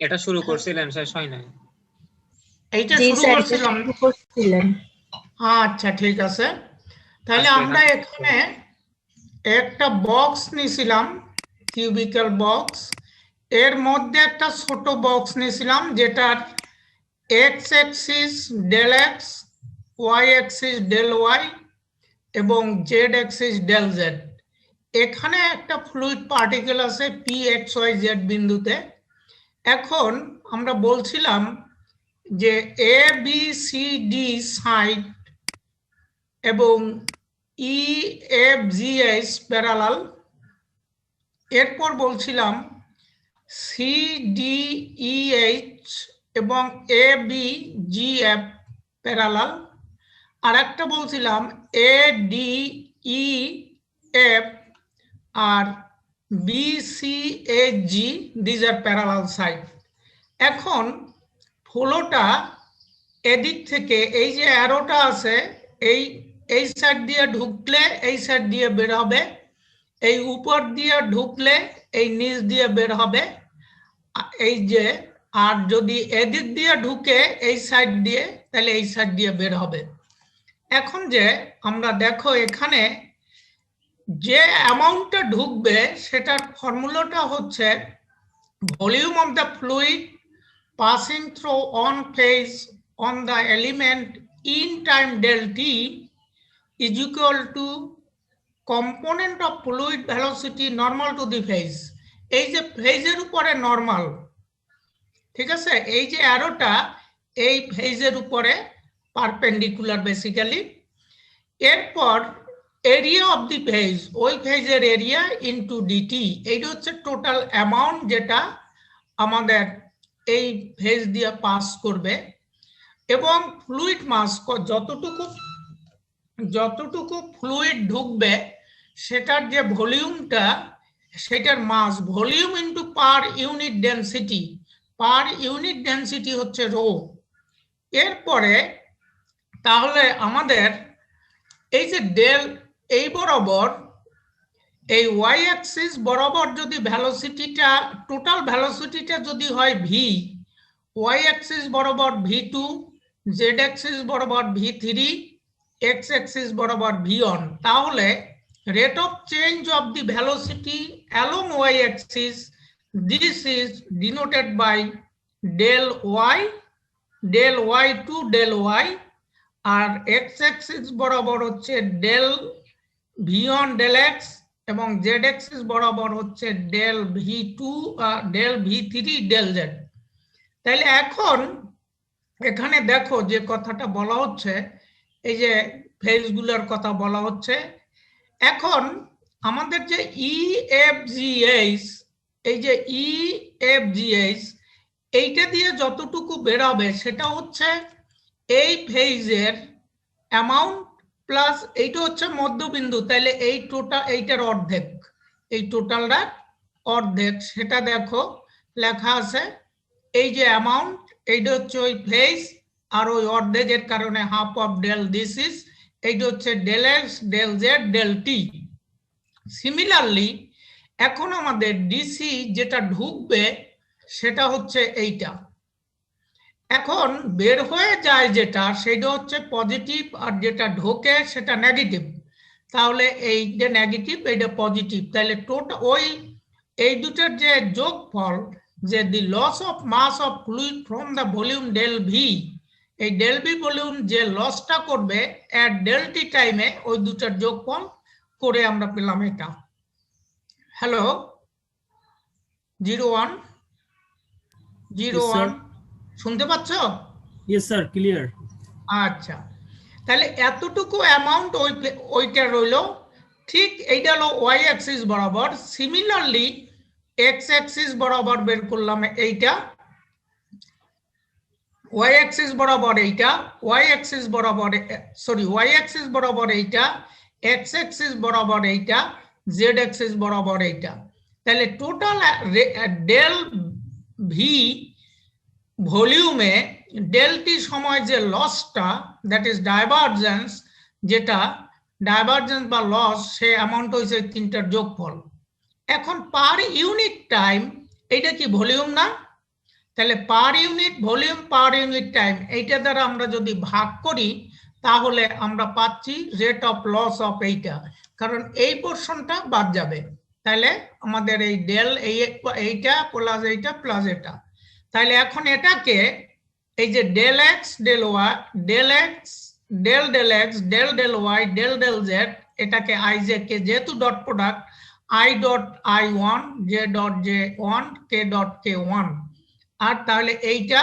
এটা শুরু করছিলেন, শেষ হয় নাই। এইটা জি শুরু স্যার, এটা করছিলাম। শুরু করছিলেন। আচ্ছা ঠিক আছে, তাহলে আজকে আমরা এখানে একটা বক্স নিয়েছিলাম, কিউবিক্যাল বক্স। এর মধ্যে একটা ছোট বক্স নিয়েছিলাম যেটার x axis del x, y axis del y এবং জেড অ্যাক্সিস ডেল জেড। এখানে একটা ফ্লুইড পার্টিকেল আছে পি এক্স ওয়াই জেড বিন্দুতে। এখন আমরা বলছিলাম যে A B C D side এবং E F G H parallel. এরপর বলছিলাম সি ডি ই এইচ এবং A B G F parallel. আর একটা বলছিলাম এ ডি ই এফ আর B C A G, these are parallel side. এখন ফ্লোটা এদিক থেকে এই যে অ্যারোটা আছে, এই সাইড দিয়ে ঢুকলে এই সাইড দিয়ে বের হবে, এই উপর দিয়ে ঢুকলে এই নিচ দিয়ে বের হবে, এই যে। আর যদি এদিক দিয়ে ঢুকে এই সাইড দিয়ে, তাহলে এই সাইড দিয়ে বের হবে। এখন যে আমরা দেখো এখানে যে অ্যামাউন্টটা ঢুকবে সেটার ফর্মুলাটা হচ্ছে volume of the fluid passing through on phase on the element in time del t is equal to component of fluid velocity normal to the phase। এই যে ফেজের উপরে নরমাল, ঠিক আছে, এই যে অ্যারোটা এই ফেজের উপরে পারপেন্ডিকুলার বেসিক্যালি। এরপর এরিয়া অফ দি ফেজ, ওই ফেজের এরিয়া ইনটু ডিটি, এইটা হচ্ছে টোটাল অ্যামাউন্ট যেটা আমাদের এই ফেজ দিয়ে পাস করবে। এবং ফ্লুইড মাস, যতটুকু ফ্লুইড ঢুকবে সেটার যে ভলিউমটা, সেটার mass, volume into per unit density, per unit density হচ্ছে রো। এরপরে তাহলে আমাদের এই যে ডেল, এই বরাবর এই ওয়াই অ্যাক্সিস বরাবর যদি ভ্যালোসিটিটা, টোটাল ভ্যালোসিটিটা যদি হয় ভি, ওয়াই অ্যাক্সিস বরাবর v2, জেড অ্যাক্সিস বরাবর v3, এক্স অ্যাক্সিস বরাবর v1, তাহলে rate of change of the velocity along y axis, this is denoted by del y to del y. আর x axis বরাবর হচ্ছে del v1 del x এবং z axis বরাবর হচ্ছে del v2 del v3 del Z. তাহলে এখন এখানে দেখো যে কথাটা বলা হচ্ছে, এই যে ফেজগুলোর কথা বলা হচ্ছে। এখন আমাদের যে ইএফজিএইচ, এই যে ইএফজিএইচ, এইটা দিয়ে যতটুকু বেরোবে সেটা হচ্ছে এই ফেজের অ্যামাউন্ট প্লাস এইটা হচ্ছে মধ্যবিন্দু, তাহলে এই টোটাল, এইটার অর্ধেক, এই টোটালটা অর্ধেক। সেটা দেখো লেখা আছে, এই যে অ্যামাউন্ট, এইটা হচ্ছে ওই ফেজ, আর ওই অর্ধেকের কারণে half of del this is, এইটা হচ্ছে del x del z del t. Similarly এখন আমাদের ডিসি যেটা ঢুকবে সেটা হচ্ছে এইটা, এখন বের হয়ে যায় যেটা, সেটা হচ্ছে পজিটিভ, আর যেটা ঢোকে সেটা নেগেটিভ। তাহলে এই যে নেগেটিভ, এইটা পজিটিভ, তাহলে টোটাল ওই এই দুটার যে যোগফল, যে the loss of mass of fluid from the volume del V, এই ডেল ভি ভলিউম যে লসটা করবে এট ডেল টি টাইমে, ওই দুটার যোগফল করে আমরা পেলাম এটা। হ্যালো, 01 01 শুনতে পাচ্ছ? Yes sir, clear. আচ্ছা, তাহলে এতটুকু অ্যামাউন্ট ওইটা রইল। ঠিক এইটা হলো ওয়াই অ্যাক্সিস বরাবর। সিমিলারলি এক্স অ্যাক্সিস বরাবর বের করলাম এইটা, ওয়াই অ্যাক্সিস বরাবর এইটা, ওয়াই অ্যাক্সিস বরাবর, সরি, ওয়াই অ্যাক্সিস বরাবর এইটা, এক্স অ্যাক্সিস বরাবর এইটা, জেড অ্যাক্সিস বরাবর এইটা। তাহলে টোটাল ডেল ভি ভলিউমে ডেল টি সময় যে লসটা, দ্যাট ইজ ডাইভারজেন্স, যেটা ডাইভারজেন্স বা লস, সে অ্যামাউন্ট হয়েছে তিনটার যোগফল। এখন পার ইউনিট টাইম, এইটা কি ভলিউম না? তাহলে পার unit volume per unit time এইটা দ্বারা আমরা যদি ভাগ করি তাহলে আমরা পাচ্ছি রেট অফ লস অফ এইটা, কারণ এই পোরশনটা বাদ যাবে। তাহলে আমাদের এই ডেল এইটা প্লাস এইটা প্লাস এটা, তাহলে এখন এটাকে এই যে del x del Y del x del del x del del Y del del Z, এটাকে আই জে কে যেহেতু dot product I dot I one J dot J one K dot K one, আর তাহলে এইটা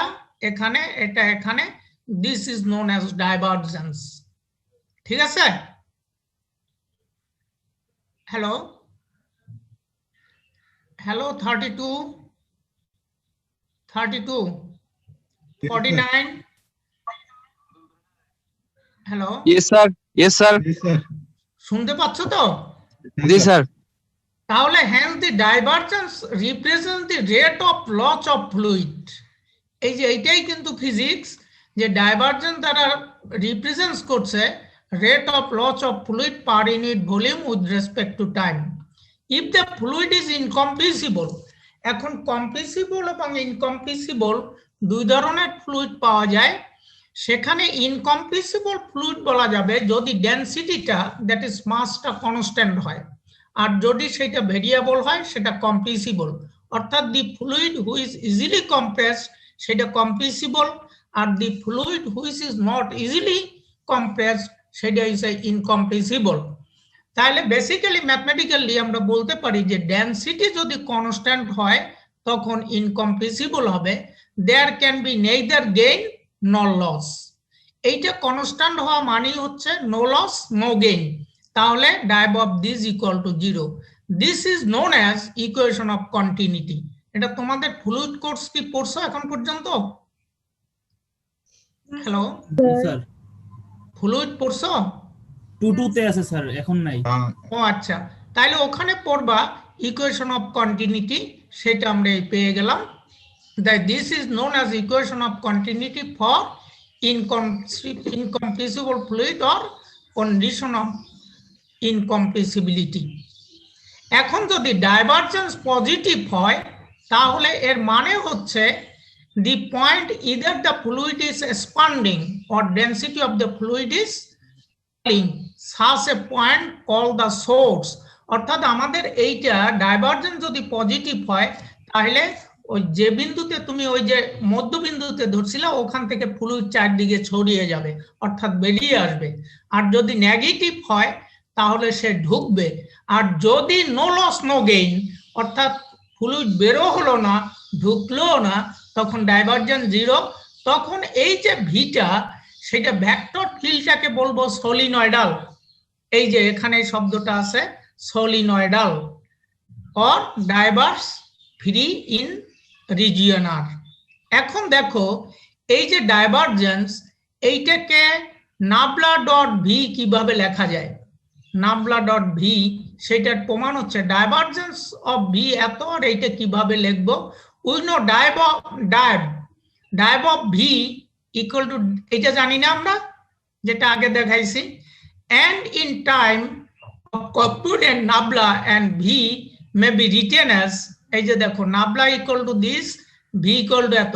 এখানে এটা এখানে, this is known as divergence. ঠিক আছে? Hello hello 32 32 49 hello Yes, sir. Yes, sir. শুনতে পাচ্ছ তো? Yes, sir. তাহলে hence the divergence represents the rate of loss of fluid। এই যে এইটাই কিন্তু ফিজিক্স, যে ডাইভারজেন্স দ্বারা রিপ্রেজেন্টস করছে rate of loss of fluid per unit volume with respect to time. If the fluid is incompressible, এখন compressible এবং ইনকমপ্রেসিবল দুই ধরনের ফ্লুইড পাওয়া যায়। সেখানে ইনকমপ্রেসিবল ফ্লুইড বলা যাবে যদি ডেনসিটিটা দ্যাট ইজ মাসটা কনস্ট্যান্ট হয়, আর যদি সেটা ভেরিয়েবল হয় সেটা কম্প্রেসিবল। অর্থাৎ the fluid which easily compressed সেটা কম্প্রেসিবল, আর the fluid which is not easily compressed সেটা ইজ ইনকম্প্রেসিবল। তাহলে বেসিক্যালি ম্যাথমেটিক্যালি আমরা বলতে পারি যে ডেনসিটি যদি কনস্ট্যান্ট হয় তখন ইনকম্প্রেসিবল হবে। There can be neither gain nor loss. এইটা কনস্ট্যান্ট হওয়া মানেই হচ্ছে নো লস নো গেইন, তাহলে div of this equal to 0। This is known as equation of continuity. এটা তোমাদের ফ্লুইড কোর্স কি পড়ছো এখন পর্যন্ত? হ্যালো স্যার ফ্লুইড পড়ছো? 2 তে আছে স্যার, এখন নাই। ও আচ্ছা, তাহলে ওখানে পড়বা ইকুয়েশন অফ কন্টিনিউটি, সেটা আমরা পেয়ে গেলাম। that this is known as equation of continuity for incompressible fluid or condition of incompressibility। এখন যদি ডাইভারজেন্স পজিটিভ হয় তাহলে এর মানে হচ্ছে the point either the fluid is expanding or density of the fluid is falling, such a point called the source। অর্থাৎ আমাদের এইটা ডাইভারজেন্স যদি পজিটিভ হয় তাহলে ওই যে বিন্দুতে তুমি ওই যে মধ্যবিন্দুতে ধরছিলে ওখান থেকে ফ্লুইড চারদিকে ছড়িয়ে যাবে, অর্থাৎ বেরিয়ে আসবে। আর যদি নেগেটিভ হয় তাহলে সে ঢুকবে। আর যদি নো লস নো গেইন, অর্থাৎ ফ্লুইড বেরো হলো না ঢুকলো না, তখন ডাইভারজেন্স 0। তখন এই যে ভিটা সেটা ভেক্টর ফিল্ডটাকে বলবো সলিনয়েডাল। এই যে এখানে শব্দটা আছে solenoidal or diverse free in region R. এখন দেখো এই যে ডাইভারজেন্স এইটাকে নাবলা ডট ভি কিভাবে লেখা যায়? নাবলা ডট ভি সেটার প্রমাণ হচ্ছে ডাইভারজেন্স অফ ভি এত, আর এইটা কিভাবে লিখবো? We know dive of V equal two, এটা জানি না আমরা, যেটা আগে দেখাইছি, and in time of component nabla and v may be written as, এই যে দেখো nabla equal to this, V equal to এত,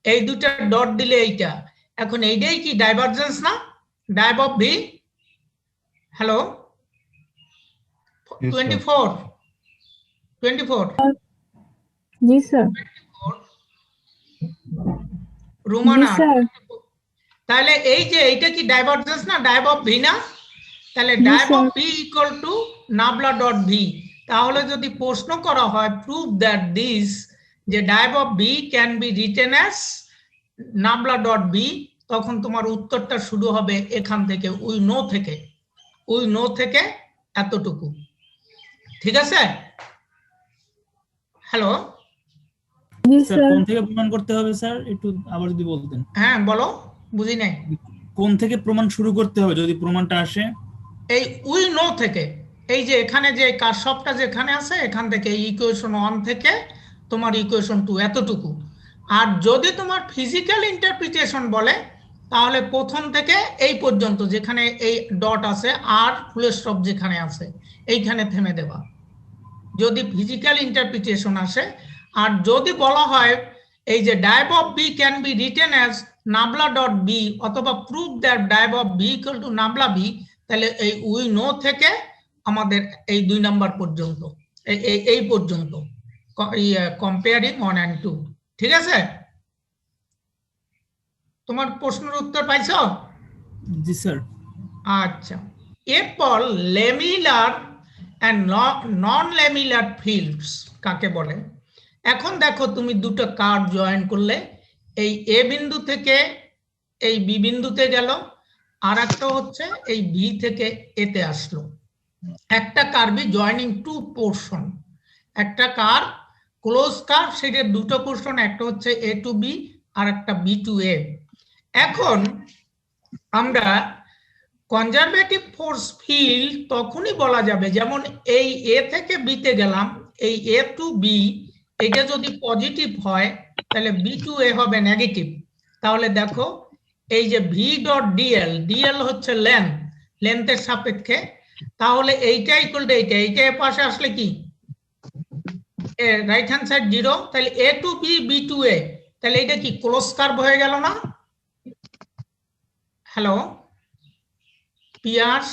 এই দুটা ডট দিলে এইটা। এখন এইটাই কি ডাইভারজেন্স না? Div of V. হ্যালো 24 जी सर। রুমানা, जी सर। তাহলে এই যে এইটা কি ডাইভারজেন্স না? ডাইভ অফ ভি না? তাহলে জি div of sir. V equal to nabla dot V. তাহলে যদি প্রশ্ন করা হয় প্রুভ দ্যাট দিস, যে div of V can be written as nabla dot V, তখন তোমার উত্তরটা শুরু হবে এখান থেকে, উই নো থেকে এতটুকু। ঠিক আছে? হ্যালো जी স্যার सर। কোন থেকে প্রমাণ করতে হবে স্যার, একটু আবার যদি বলতেন। হ্যাঁ বলো, বুঝি নাই। কোন থেকে প্রমাণ শুরু করতে হবে যদি প্রমাণটা আসে? এই উই নো থেকে, এই যে এখানে যে কারশফটা যেখানে আছে এখান থেকে ইকুয়েশন 1 থেকে তোমার ইকুয়েশন 2 এতটুকু। আর যদি তোমার ফিজিক্যাল ইন্টারপ্রিটেশন বলে তাহলে প্রথম থেকে এই পর্যন্ত যেখানে এই ডট আছে আর ফুল স্টপ যেখানে আছে এইখানে থেমে দেওয়া, যদি ফিজিক্যাল ইন্টারপ্রিটেশন আসে। আর যদি বলা হয় এই যে div of B can be written as nabla dot B অথবা prove that div of B equal to nabla B, তাহলে এই উই নো থেকে আমাদের এই 2 নাম্বার পর্যন্ত এই পর্যন্ত কম্পেয়ারিং 1 and 2। ঠিক আছে, তোমার প্রশ্নের উত্তর পাইছো? জি স্যার। আচ্ছা, এরপর ল্যামিলার এন্ড নন ল্যামিলার ফিল্ডস কাকে বলে? এখন দেখো তুমি দুটো কার্ভ জয়েন করলে, এই এ বিন্দু থেকে এই বি বিন্দুতে গেল, আর একটা হচ্ছে এই বি থেকে এতে আসলো। একটা কার্ভই জয়েনিং টু পোর্শন, একটা কার্ভ ক্লোজ কার্ভ, সেটার দুটো পোর্শন, একটা হচ্ছে এ টু বি আর একটা বি টু এ। এখন আমরা কনজারভেটিভ ফোর্স ফিল্ড তখনই বলা যাবে, যেমন এই এ থেকে বিতে গেলাম, এই এ টু বি, এটা যদি পজিটিভ হয় তাহলে বি টু এ হবে নেগেটিভ। তাহলে দেখো এই যে ভি ডট ডিএল, ডিএল হচ্ছে লেন্থ, লেন্থের সাপেক্ষে, তাহলে এইটা ইকুয়াল টু এইটা, এইটা এর পাশে আসলে কি রাইট হ্যান্ড সাইড 0, তাহলে এ টু বি বি টু এ, তাহলে এটা কি ক্লোজ কার্ভ হয়ে গেল না? হ্যালো পিয়ার্স,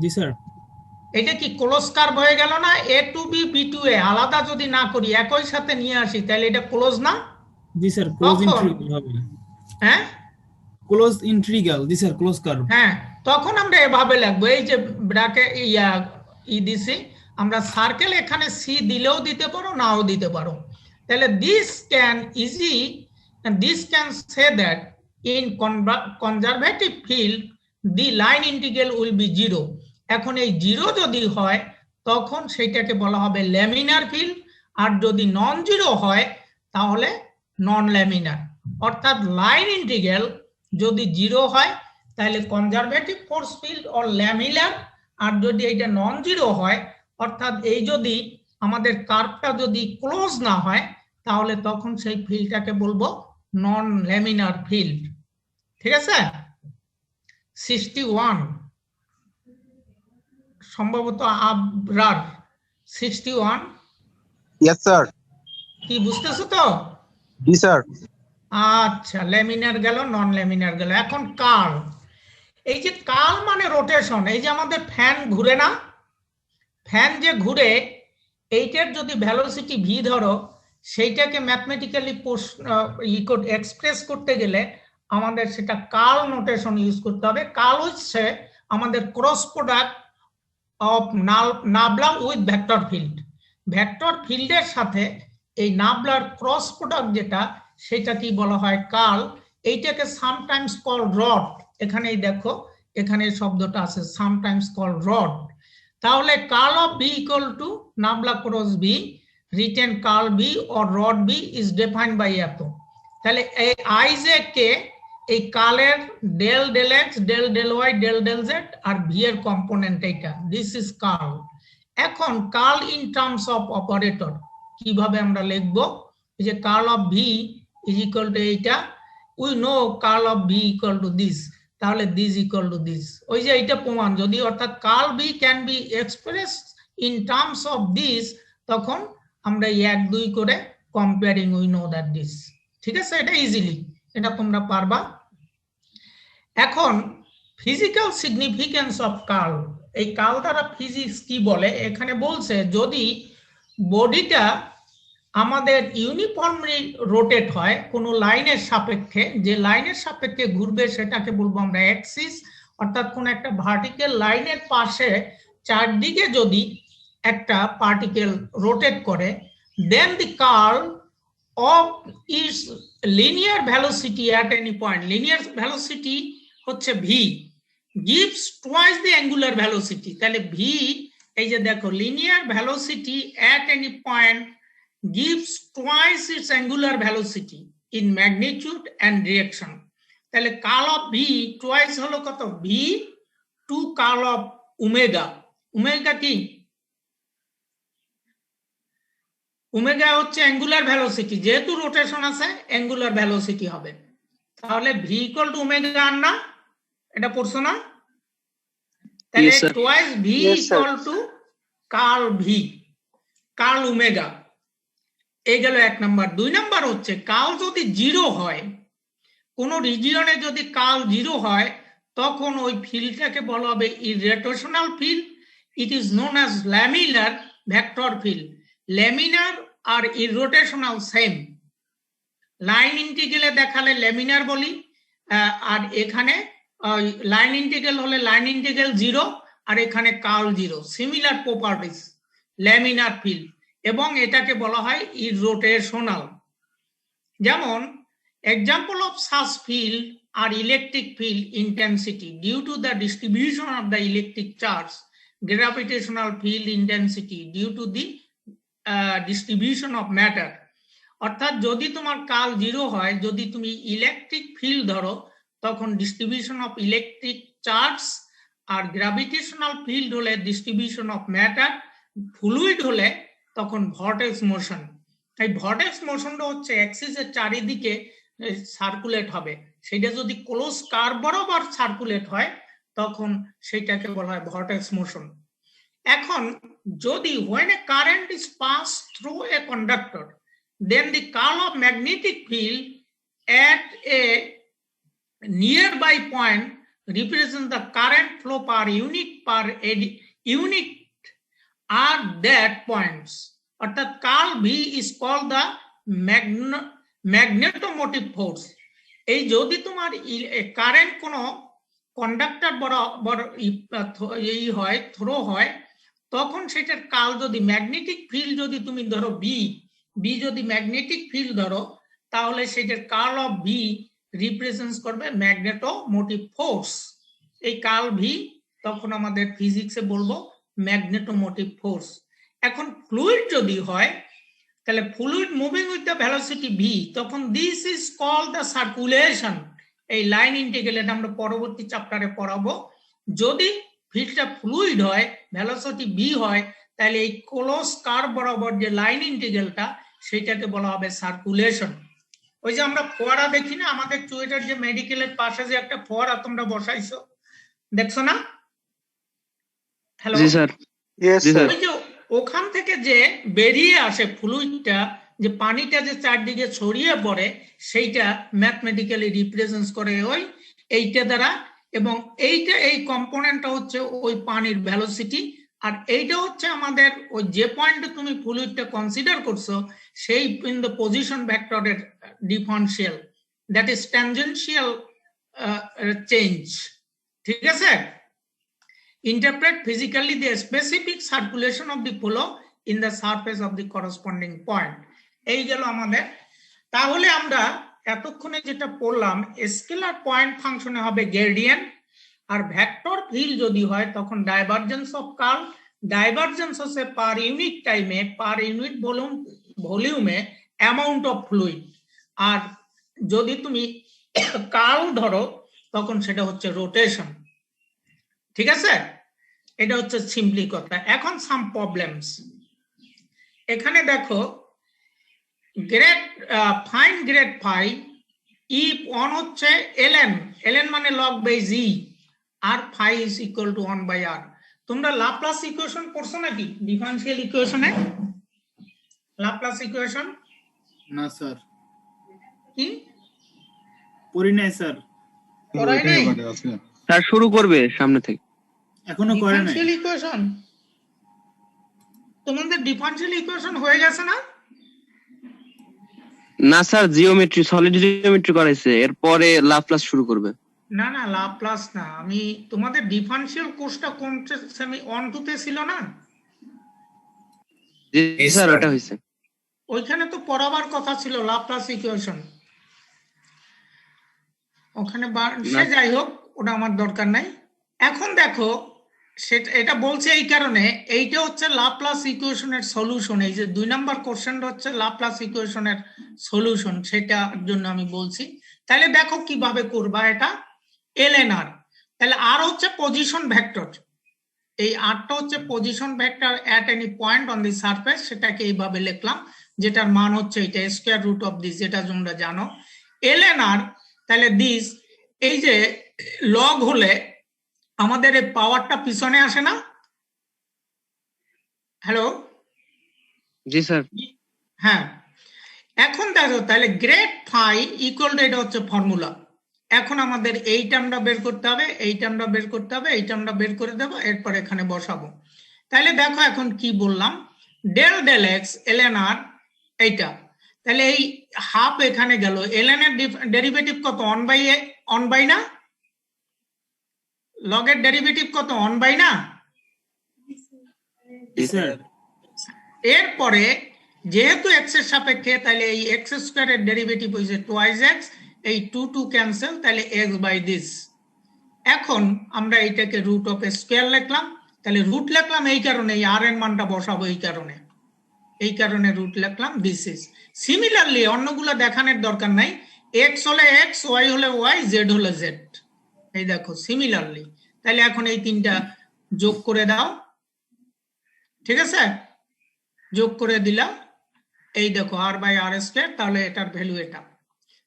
জি স্যার। এটা কি ক্লোজ কার্ভ হয়ে গেল না? এ টু বি বি টু এ আলাদা যদি না করি, একই সাথে নিয়ে আসি, তাহলে এটা ক্লোজ না? জি স্যার, ক্লোজ তখন- ইন্ট্রিগাল হবে। হ্যাঁ ক্লোজ ইন্ট্রিগাল, জি স্যার, ক্লোজ কার্ভ। হ্যাঁ, তখন আমরা এভাবে লিখবো, এই যে ব্র্যাকেট দিছি আমরা, সার্কেল এখানে সি দিলেও দিতে পারো, নাও দিতে পারো। তাহলে this can say that in conservative field the line integral will be 0। এখন এই 0 যদি হয় তখন সেইটাকে বলা হবে ল্যামিনার ফিল্ড, আর যদি নন জিরো হয় তাহলে নন ল্যামিনার। অর্থাৎ লাইন ইন্টিগ্রাল যদি 0 হয় তাহলে conservative force field or laminar, আর যদি এটা নন জিরো হয়, অর্থাৎ এই যদি আমাদের কার্ভটা যদি ক্লোজ না হয়, তাহলে তখন সেই ফিল্ডটাকে বলবো নন ল্যামিনার ফিল্ড। ঠিক আছে, 61 সম্ভবত আবরার 61 Yes, sir. কি বুঝতেছো তো? Yes, sir. আচ্ছা, ল্যামিনার গেল, নন ল্যামিনার গেল। এখন কার্ল, এই যে কার্ল মানে রোটেশন, এই যে আমাদের ফ্যান ঘুরে না, ফ্যান যে ঘুরে, এইটার যদি ভেলোসিটি ভি ধরো, সেইটাকে ম্যাথমেটিক্যালি এক্সপ্রেস করতে গেলে আমাদের সেটা কার্ল নোটেশন ইউজ করতে হবে। কার্ল হচ্ছে আমাদের cross product of nabla with vector field. Vector ফিল্ডের সাথে এই নাবলার ক্রস প্রোডাক্ট যেটা, সেটা কি বলা হয় কার্ল। এইটাকে সামটাইমস কল রড, এখানেই দেখো এখানে শব্দটা আছে সামটাইমস কল রড। তাহলে curl of B equal to nabla cross B, written curl B or rot B is defined by এত। তাহলে এই আই জে কে, এই কার্লের del del x del del Y del del Z আর V এর component এইটা, this is curl. এখন curl in terms of operator কিভাবে আমরা লিখবো? এই যে curl of V is equal to এইটা, we no curl of V equal to this, তাহলে দিস ইকুয়াল টু দিস, ওই যে এইটা প্রমাণ যদি, অর্থাৎ curl B can be express in terms of this, তখন আমরা 1 2 করে comparing we know that this. ঠিক আছে, এটা ইজিলি, এটা তোমরা পারবা। এখন ফিজিক্যাল সিগনিফিকেন্স অফ কার্ল, এই কার্ল দ্বারা ফিজিক্স কি বলে এখানে বলছে, যদি বডিটা আমাদের ইউনিফর্মলি রোটেট হয় কোনো লাইনের সাপেক্ষে, যে লাইনের সাপেক্ষে ঘুরবে সেটাকে বলবো আমরা অ্যাক্সিস, অর্থাৎ কোন একটা ভার্টিক্যাল লাইনের পাশে চারদিকে যদি একটা পার্টিকেল রোটেট করে, then the curl of its linear velocity at any point, linear velocity হচ্ছে V, gives twice the angular velocity. তাহলে ভি, এই যে দেখো linear velocity at any point gives twice its angular velocity in magnitude and direction. তাহলে curl of V twice হলো কত? V two curl of omega. Omega কি? Omega হচ্ছে angular velocity, যেহেতু রোটেশন আছে অ্যাঙ্গুলার ভেলোসিটি হবে। তাহলে ভি ইকুয়াল টু ওমেগা আর না, এটা পড়ছো না? তাহলে twice V equal to curl V, curl omega. এই গেল 1 নাম্বার। 2 নাম্বার হচ্ছে কাল যদি 0 হয়, কোন রিজিয়নে যদি কাল 0 হয়, তখন ওই ফিল্ডটাকে বলা হবে irrotational field. It is known as laminar vector field. Laminar আর ইররোটেশনাল সেম। লাইন ইন্টিগ্রালে দেখালে ল্যামিনার বলি, আর এখানে লাইন ইন্টিগ্রাল হলে লাইন ইন্টিগ্রাল 0, আর এখানে curl 0। Similar properties laminar field, এবং এটাকে বলা হয় ইররোটেশনাল। যেমন example of such field are electric field intensity due to the distribution of the electric charge, gravitational field intensity due to the distribution of matter। অর্থাৎ যদি তোমার কাল 0 হয়, যদি তুমি ইলেকট্রিক ফিল্ড ধরো, তখন ডিস্ট্রিবিউশন অফ ইলেকট্রিক চার্জ, আর গ্র্যাভিটেশনাল ফিল্ড হলে ডিস্ট্রিবিউশন অফ ম্যাটার, ফ্লুইড হলে তখন ভর্টেক্স মোশন। এই ভর্টেক্স মোশনটা হচ্ছে অ্যাক্সিসের চারিদিকে সার্কুলেট হবে। সেটা যদি ক্লোজ কার্ভ বরাবর সার্কুলেট হয়, তখন সেটাকে বলা হয় ভর্টেক্স মোশন। এখন যদি when a current is passed through a conductor, then the curl of magnetic field at a nearby point represents the current flow per unit at that points। অর্থাৎ curl V is called the magnetomotive force. এই যদি তোমার current কোন conductor বরাবর এই হয়, throw হয়, তখন সেটার কাল যদি ম্যাগনেটিক ফিল্ড যদি তুমি ধরো বি যদি ম্যাগনেটিক ফিল্ড ধরো, তাহলে সেটার কার্ল অফ ভি রিপ্রেজেন্ট করবে ম্যাগনেটোমোটিভ ফোর্স। এই কার্ল ভি তখন আমাদের ফিজিক্সে বলবো ম্যাগনেটোমোটিভ ফোর্স। এখন ফ্লুইড যদি হয়, তাহলে fluid moving with the velocity V, তখন this is called the circulation. এই লাইন ইন্টিগ্রাল এটা আমরা পরবর্তী চ্যাপ্টারে পড়াবো। যদি ফিল্ডটা ফ্লুইড হয়, ভেলোসিটি ভি হয়, তাহলে এই ক্লোজ কার্ভ বরাবর যে লাইন ইন্টিগ্রালটা, সেটাকে বলা হবে সার্কুলেশন। ওই যে আমরা ফোয়ারা দেখি না, আমাদের চুয়েটার যে মেডিকেলের পাশে যে একটা ফোয়ারা তোমরা বসাইছো, দেখছো না? হ্যালো, জি স্যার। Yes, sir. ওই যে ওখান থেকে যে বেরিয়ে আসে ফ্লুইডটা, যে পানিটা যে চারদিকে ছড়িয়ে পড়ে, সেইটা ম্যাথমেটিক্যালি রিপ্রেজেন্ট করে ওই এইটা দ্বারা। এবং এইটা, এই কম্পোনেন্টটা হচ্ছে ওই পানির ভেলোসিটি, আর এইটা হচ্ছে আমাদের ওই যে পয়েন্টে তুমি ফ্লুইডটা কনসিডার করছো, সেই ইন দ্য পজিশন ভেক্টরের differential, that is tangential change. ঠিক আছে? Interpret physically the specific circulation of the flow in the surface of the corresponding point। এই গেল আমাদের। তাহলে আমরা এতক্ষণে যেটা পড়লাম, স্কেলার পয়েন্ট ফাংশনে হবে গ্রেডিয়েন্ট, আর ভেক্টর ফিল্ড যদি হয় তখন ডাইভারজেন্স অফ কার্ল। ডাইভারজেন্স হচ্ছে পার ইউনিট টাইমে, পার ইউনিট ভলিউমে অ্যামাউন্ট অফ ফ্লুইড। আর যদি তুমি কার্ল ধরো, তখন সেটা হচ্ছে রোটেশন। ঠিক আছে? এটা হচ্ছে সিম্পলি কথা। এখন সাম প্রবলেমস। এখানে দেখো, grad phi n grad phi if 1 হচ্ছে ln মানে log বাই g, আর phi is equal to 1 by r। তোমরা লাপ্লাস ইকুয়েশন পড়ছো নাকি? ডিফারেনশিয়াল ইকুয়েশনে লাপ্লাস ইকুয়েশন? না স্যার, কি পড়ি নাই স্যার, পড়াই নাই? স্যার শুরু করবে সামনে থেকে। এখনো করে নাই। ডিফারেনশিয়াল ইকুয়েশন তোমাদের ডিফারেনশিয়াল ইকুয়েশন হয়ে গেছে না? না স্যার, জিওমেট্রি, সলিড জিওমেট্রি করাইছে, এরপরে লাপ্লাস শুরু করবে। না না, লাপ্লাস না। আমি তোমাদের ডিফারেনশিয়াল কোর্সটা কোন সেমি 1-2 তে ছিল না? জি স্যার, ওটা হইছে। ওইখানে তো পড়াবার কথা ছিল লাপ্লাস ইকুয়েশন। ওখানে সে যাই হোক, ওটা আমার দরকার নাই। এখন দেখো, সেটা এটা বলছে এই কারণে, এইটা হচ্ছে লাপ্লাস ইকুয়েশনের সলিউশন। এই যে 2 নাম্বার কোশ্চেনটা হচ্ছে লাপ্লাস ইকুয়েশনের সলিউশন, সেটার জন্য আমি বলছি। তাহলে দেখো কিভাবে করবা এটা। lnr, তাহলে আর হচ্ছে পজিশন ভেক্টর, এই আরটা হচ্ছে position vector at any point on the surface. সেটাকে এইভাবে লিখলাম, যেটার মান হচ্ছে এটা স্কয়ার রুট অফ দিস, যেটা তোমরা জানো lnr। তাহলে দিস, এই যে লগ হলে আমাদের এই পাওয়ারটা পিছনে আসে না? হ্যালো, জি স্যার। হ্যাঁ, আছো? তাহলে গ্রেড ফাই ইকুয়াল টু, এটা হচ্ছে ফর্মুলা। এখন আমাদের এই টার্মটা বের করতে হবে, এই টার্মটা বের করতে হবে, এই টার্মটা বের করে দেবো, এরপর এখানে বসাবো। তাহলে দেখো এখন কি বললাম, del del X ln r এইটা, তাহলে এই হাফ এখানে গেল, ln এর ডেরিভেটিভ কত? 1 বাই না, লগের ডেরিভেটিভ কত? 1 বাই না। জি স্যার। এরপরে যেহেতু এক্স এর সাপেক্ষে, তাহলে এই এক্স স্কয়ারের ডেরিভেটিভ হইছে টুয়াইস এক্স, এই 2 ক্যান্সেল, তাহলে এক্স বাই দিস। এখন আমরা এইটাকে রুট অফ স্কয়ার লিখলাম, তাহলে রুট লিখলাম এই কারণে, এই আর এর মানটা বসাবো এই কারণে রুট লিখলাম দিস ইজ। সিমিলারলি অন্যগুলো দেখানোর দরকার নাই, এক্স হলে এক্স, ওয়াই হলে ওয়াই, জেড হলে জেড। এই দেখো সিমিলারলি। তাহলে এখন এই তিনটা যোগ করে দাও, ঠিক আছে? যোগ করে দিলাম, এই দেখো আর বাই আর স্কয়ার, তাহলে এটার ভ্যালু এটা।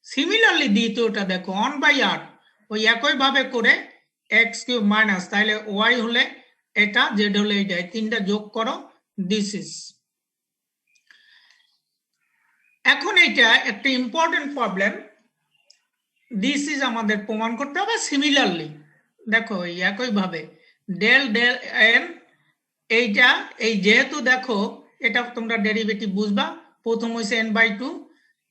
সিমিলারলি দ্বিতীয়টা দেখো 1 বাই আর, ওই একই ভাবে করে এক্স কিউব মাইনাস, তাহলে ওয়াই হলে এটা, জেড হলে এইটা, তিনটা যোগ করো, দিস ইজ। এখন এইটা একটা ইম্পর্টেন্ট প্রবলেম, দিস ইজ আমাদের প্রমাণ করতে হবে। সিমিলারলি দেখো এই একই ভাবে ডেল ডেল এন, এইটা এই যেহেতু দেখো এটা তোমরা ডেরিভেটিভ বুঝবা, প্রথম হইছে n/2,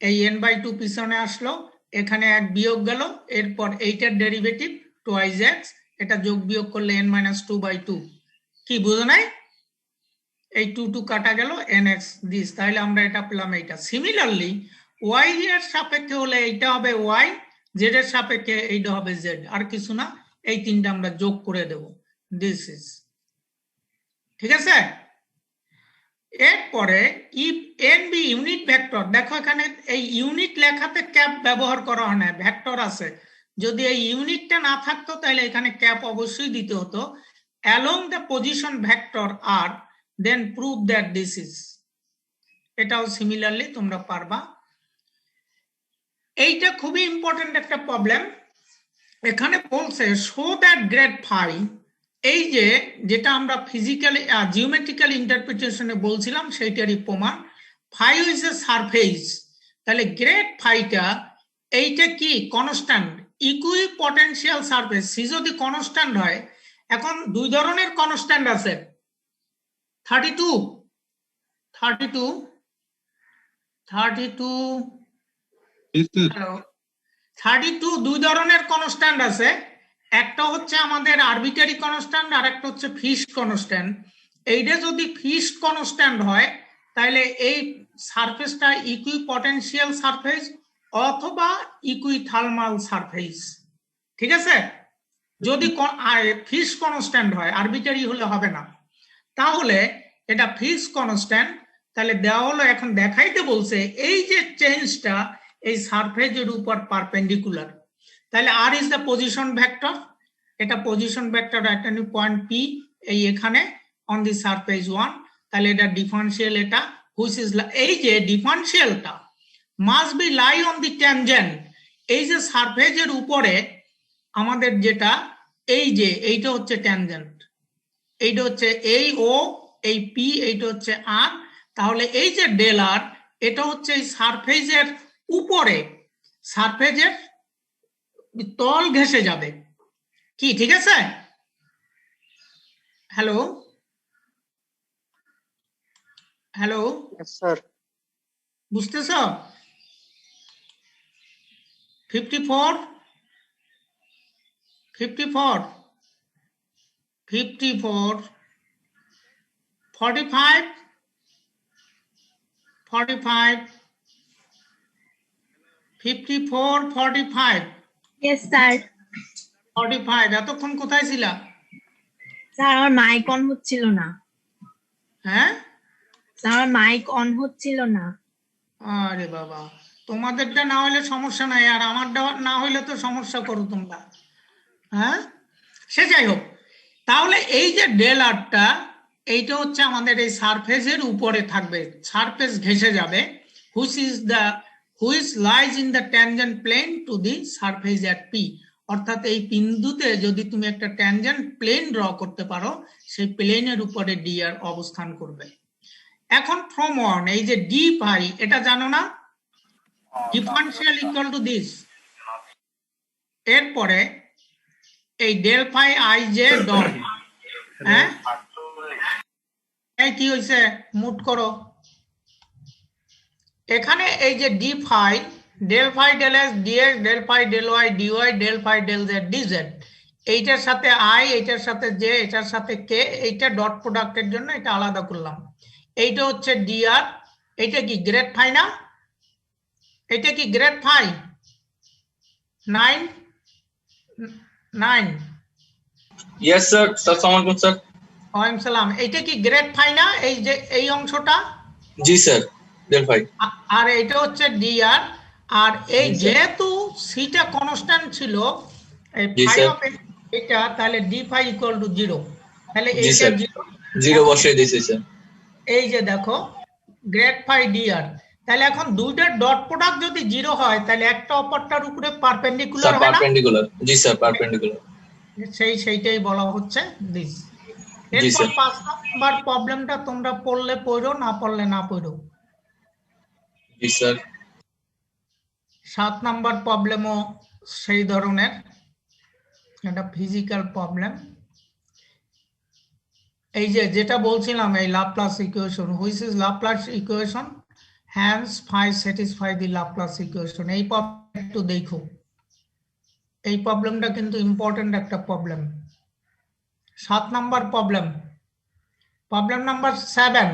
এই n/2 পিছনে আসলো, এখানে এক বিয়োগ গেল, এরপর এইটার ডেরিভেটিভ টুয়াইস এক্স, এটা যোগ বিয়োগ করলে n-2/2। কি বুঝো নাই? এই 2 কাটা গেল, nx দিস, তাহলে আমরা এটা পেলাম এইটা। সিমিলারলি y এর সাপেক্ষে হলে এইটা হবে y, z এর সাপেক্ষে এইটা হবে z, আর কিছু না, এই তিনটা আমরা যোগ করে দেব, দিস ইজ। ঠিক আছে? এরপরে if n be unit vector, দেখো এখানে এই ইউনিট লেখাতে ক্যাপ ব্যবহার করা হয় না, ভেক্টর আছে। যদি এই ইউনিটটা না থাকতো তাহলে এখানে ক্যাপ অবশ্যই দিতে হতো। along the position vector r, then prove that this is, এটাও সিমিলারলি তোমরা পারবা। এইটা খুবই ইম্পর্টেন্ট একটা প্রবলেম। এখানে বলছে শো দ্যাট গ্রেড ফাই, এই যে যেটা আমরা ফিজিক্যালি জিওমেট্রিক্যাল ইন্টারপ্রিটেশনে বলছিলাম সেইটারই প্রমাণ। ফাই ইজ এ সারফেস, তাহলে গ্রেড ফাইটা এইটা কি কনস্ট্যান্ট, ইকুইপটেনশিয়াল সারফেস। সি যদি কনস্ট্যান্ট হয়, এখন দুই ধরনের কনস্ট্যান্ট আছে, 32 দুই ধরনের কনস্ট্যান্ট আছে, একটা হচ্ছে আমাদের আরবিটারি কনস্ট্যান্ট, আর একটা হচ্ছে ফিক্সড কনস্ট্যান্ট। এইটা যদি ফিক্সড কনস্ট্যান্ট হয় তাহলে এই সারফেসটা ইকুইপটেনশিয়াল সারফেস অথবা ইকুইথার্মাল সারফেস। ঠিক আছে? যদি ফিক্সড কনস্ট্যান্ট হয়, আরবিটারি হলে হবে না। তাহলে এটা ফিক্সড কনস্ট্যান্ট, তাহলে দেওয়া হলো, এখন দেখাইতে বলছে এই যে চেঞ্জটা এই সারফেসের উপর পারপেন্ডিকুলার। তাহলে আর ইজ দ্য পজিশন ভেক্টর, এটা পজিশন ভেক্টর একটা পয়েন্ট পি এই এখানে অন দি সারফেস 1, তাহলে এটা ডিফারেন্সিয়াল, এটা হুইচ ইজ, এই যে ডিফারেন্সিয়ালটা must be lie on the tangent, এই যে সারফেসের উপরে আমাদের যেটা, এই যে এইটা হচ্ছে ট্যানজেন্ট, এইটা হচ্ছে এই ও, এই পি, এইটা হচ্ছে আর। তাহলে এই যে ডেল আর, এটা হচ্ছে এই সারফেসের উপরে, সারফেসের তল ঘেঁষে যাবে। কি ঠিক আছে? হ্যালো হ্যালো, স্যার বুঝতেছ? 54 45 45 45 54 45 Yes, sir. 45, এতক্ষণ কোথায় ছিলা? স্যার আমার মাইক অন হচ্ছিল না। হ্যাঁ, স্যার আমার মাইক অন হচ্ছিল না। আরে বাবা, তোমাদেরটা না হলে সমস্যা নাই, আর আমারটা না হইলে তো সমস্যা করো তোমরা। হ্যাঁ, সে যাই হোক, তাহলে এই যে ডেল আরটা, এইটা হচ্ছে আমাদের এই সারফেসের উপরে থাকবে, সারফেস ঘেঁষে যাবে, which lies in the tangent plane to the surface at P. অর্থাৎ এই বিন্দুতে যদি তুমি একটা ট্যানজেন্ট প্লেন ড্র করতে পারো, সেই প্লেনের উপরে ডি আর অবস্থান করবে। এখন ফ্রম ওয়ান, এই যে ডি পাই, এটা জানো না? ডিফারেন্সিয়াল ইকুয়াল টু দিস, এরপরে এই del phi I J dot, হ্যাঁ এই কি হয়েছে মুট করো, এখানে এই যে D phi del phi del X dx del phi del Y dy del phi del Z dz, এইটার সাথে আই, এইটার সাথে জে, এটার সাথে কে, এইটা ডট প্রোডাক্টের জন্য এটা আলাদা করলাম। এইটা হচ্ছে ডিআর, এইটা কি গ্রেড ফাই না, এটা কি grad phi 9 9 yes sir. Sir अस्सलाम वालेकुम सर। ওয়ালাইকুম সালাম। এইটা কি গ্রেড ফাই না, এই যে এই অংশটা? जी सर डेल फाई। আর এটা হচ্ছে ডিআর, আর এই যেহেতু সিটা কনস্ট্যান্ট ছিল এই ফাই অফ এটা, তাহলে ডি ফাই ইকুয়াল টু 0, তাহলে এইটা 0 বসিয়ে দিয়েছি স্যার। এই যে দেখো গ্রেড ফাই ডিআর, তাহলে এখন দুইটার ডট প্রোডাক্ট যদি 0 হয় তাহলে একটা অপরটার উপরে পারপেন্ডিকুলার স্যার হয় না? পারপেন্ডিকুলার। জি স্যার পারপেন্ডিকুলার। সেইটাই বলা হচ্ছে দিস। জি এরপর স্যার। 5 নাম্বার প্রবলেমটা তোমরা পড়লে পড়ো, না পড়লে না পড়ো। জি স্যার। 7 নাম্বার প্রবলেমও সেই ধরনের, এটা ফিজিক্যাল প্রবলেম। এই যে যেটা বলছিলাম এই Laplace equation, which is Laplace equation, hence phi satisfy the Laplace equation. এই প্রবলেম একটু দেখো, এই প্রবলেমটা কিন্তু ইম্পর্টেন্ট একটা problem. 7 number problem, problem number 7,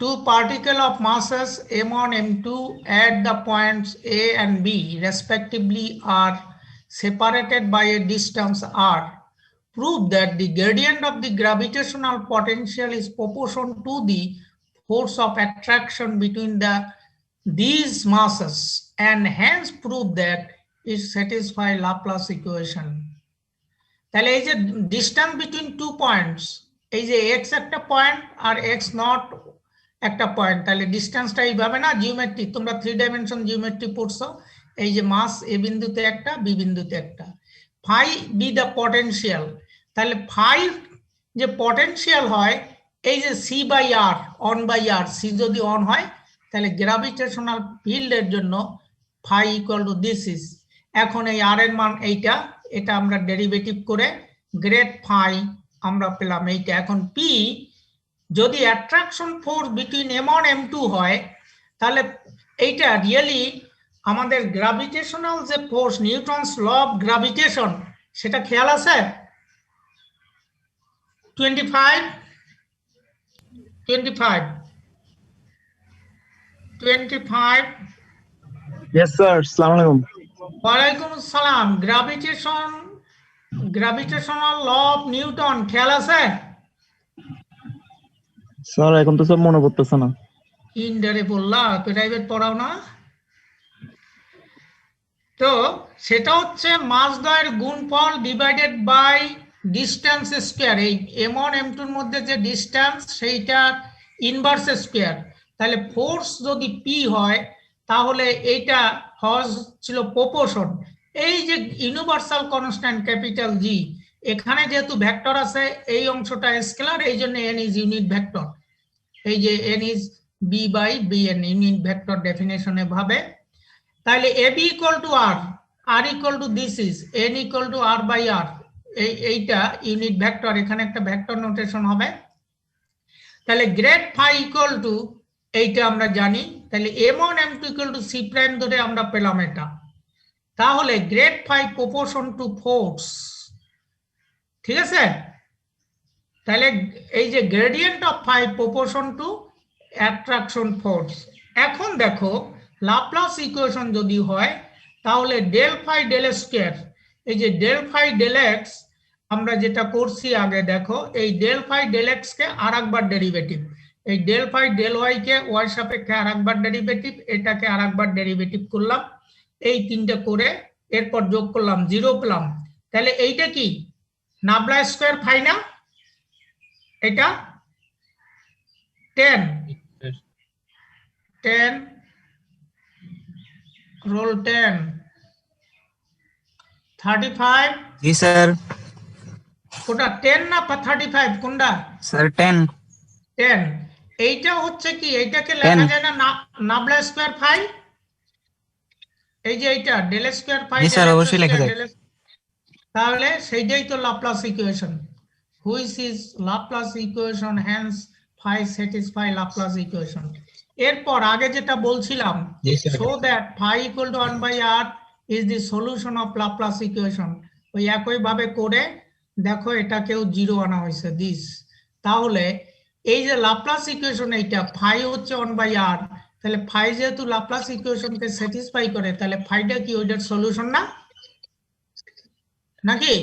two particles of masses m1 m2 at the points A and B respectively are separated by a distance r. Prove that the gradient of the gravitational potential is proportional to the force of attraction between these masses, and hence prove that it satisfies Laplace equation. তাহলে এই যে distance between 2 points, এই যে x একটা point R x not একটা point, তাহলে ডিসটেন্সটা এইভাবে না, জিওমেট্রি তোমরা 3 ডাইমেনশন জিওমেট্রি পড়ছো, এই যে মাস এ বিন্দুতে একটা বি বিন্দুতে একটা, ফাই বি দা পটেনশিয়াল, তাহলে ফাই যে পটেনশিয়াল হয় এই যে C by R, one by R, C যদি অন হয় তাহলে গ্র্যাভিটেশনাল ফিল্ডের জন্য phi equal to this is. এখন এই আর এর মান এইটা, এটা আমরা ডেরিভেটিভ করে গ্রেড ফাই আমরা পেলাম এইটা। এখন পি যদি attraction force between m1 m2 হয়, তাহলে এইটা রিয়েলি আমাদের গ্র্যাভিটেশনাল যে force, Newton's law of gravitation, সেটা খেয়াল আছে? 25 Yes, sir. Assalamu alaikum. ওয়ালাইকুম আসসালাম। গ্র্যাভিটেশনাল ল অফ নিউটন খেয়াল আছে? স্যার এখন তো সব মনে পড়তেছে না। ইন্ডারে বললা, প্রাইভেট পড়াও না তো? সেটা হচ্ছে মাস দ্বয়ের গুণফল ডিভাইডেড বাই ডিসটেন্স স্কয়ার। এই m1 m2 এর মধ্যে যে ডিসটেন্স সেইটা ইনভার্স স্কয়ার। তাহলে ফোর্স যদি p হয় তাহলে এইটা ছিল প্রপোর্শন। এই যে ইউনিভার্সাল কনস্ট্যান্ট ক্যাপিটাল জি, এখানে যেহেতু ভেক্টর আছে এই অংশটা স্কেলার, এই জন্য n ইজ ইউনিট ভেক্টর। এই যে n is b by bn, unit vector ডেফিনেশনে ভাবে। তাহলে ab equal to r, r equal to this is n equal to r by r, এইটা ইউনিট ভেক্টর, এখানে একটা ভেক্টর নোটেশন হবে। তাহলে গ্রেড ফাই ইকুয়াল টু এইটা আমরা জানি, তাহলে m1 m2 equal to c prime ধরে আমরা পেলাম এটা। তাহলে grad phi proportion to force, ঠিক আছে? তাহলে এই যে gradient of phi proportion to attraction force. এখন দেখো লাপ্লাস ইকুয়েশন যদি হয় তাহলে ডেল ফাই ডেল স্কয়ার, এই যে ডেল ফাই ডেল এক্স আমরা যেটা করছি আগে, দেখো এই ডেল ফাই ডেল এক্স কে আরেকবার ডেরিভেটিভ, এই ডেল ফাই ডেল ওয়াই কে ওয়াই সাপেক্ষে আরেকবার ডেরিভেটিভ, এটাকে আরেকবার ডেরিভেটিভ করলাম, এই তিনটা করে এরপর যোগ করলাম, 0 পেলাম। তাহলে এইটা কি নাবলা স্কয়ার ফাই না? এটা 10 রোল 10 35। জি স্যার। কোনটা 10 না 35 কোনটা? স্যার 10। এইটা হচ্ছে কি, এইটাকে লেখা যায় না নাবলা স্কয়ার ফাই? এই যে এইটা ডেল স্কয়ার ফাই জি স্যার, অবশ্যই লেখা যায়। তাহলে সেইটাই তো Laplace equation, which is Laplace equation, hence phi satisfy Laplace equation. এরপর আগে যেটা বলছিলাম, so that phi equal to 1/r is the solution of Laplace equation, ওই একই ভাবে করে দেখো এটাকেও 0 আনা হয়েছে দিস। তাহলে এই যে লাপ্লাস ইকুয়েশন, এইটা ফাই হচ্ছে 1/r, তাহলে ফাই যেহেতু লাপ্লাস ইকুয়েশনকে স্যাটিসফাই করে, তাহলে ফাইটা কি ওইটার সলিউশন না নাকি?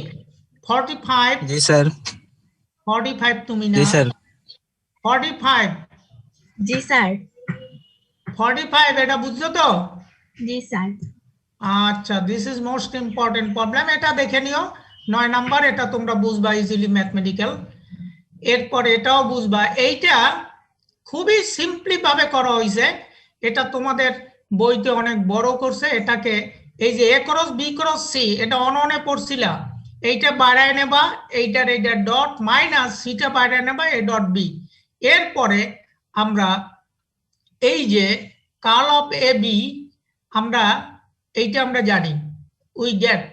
45, জি স্যার। 45 তুমি না? জি স্যার। 45, জি স্যার। 45 এটা বুঝছো তো? জি স্যার। আচ্ছা, this is most important problem, এটা দেখে নিও 9 নাম্বার, এটা তোমরা বুঝবা ইজিলি ম্যাথমেটিক্যাল। এরপর এটাও বুঝবা, এইটা খুবই সিম্পলি ভাবে করা হয়েছে, এটা তোমাদের বইতে অনেক বড় করছে। এটাকে এই যে a cross b cross c, এটা অননে পড়ছিলা, এইটা বাইরে নেবা, এইটার এইটা ডট মাইনাস সিটা বাইরে নেবা, a ডট b। এরপরে আমরা এই যে কার্ল অফ এ বি, আমরা এইটা আমরা জানি, উই গেট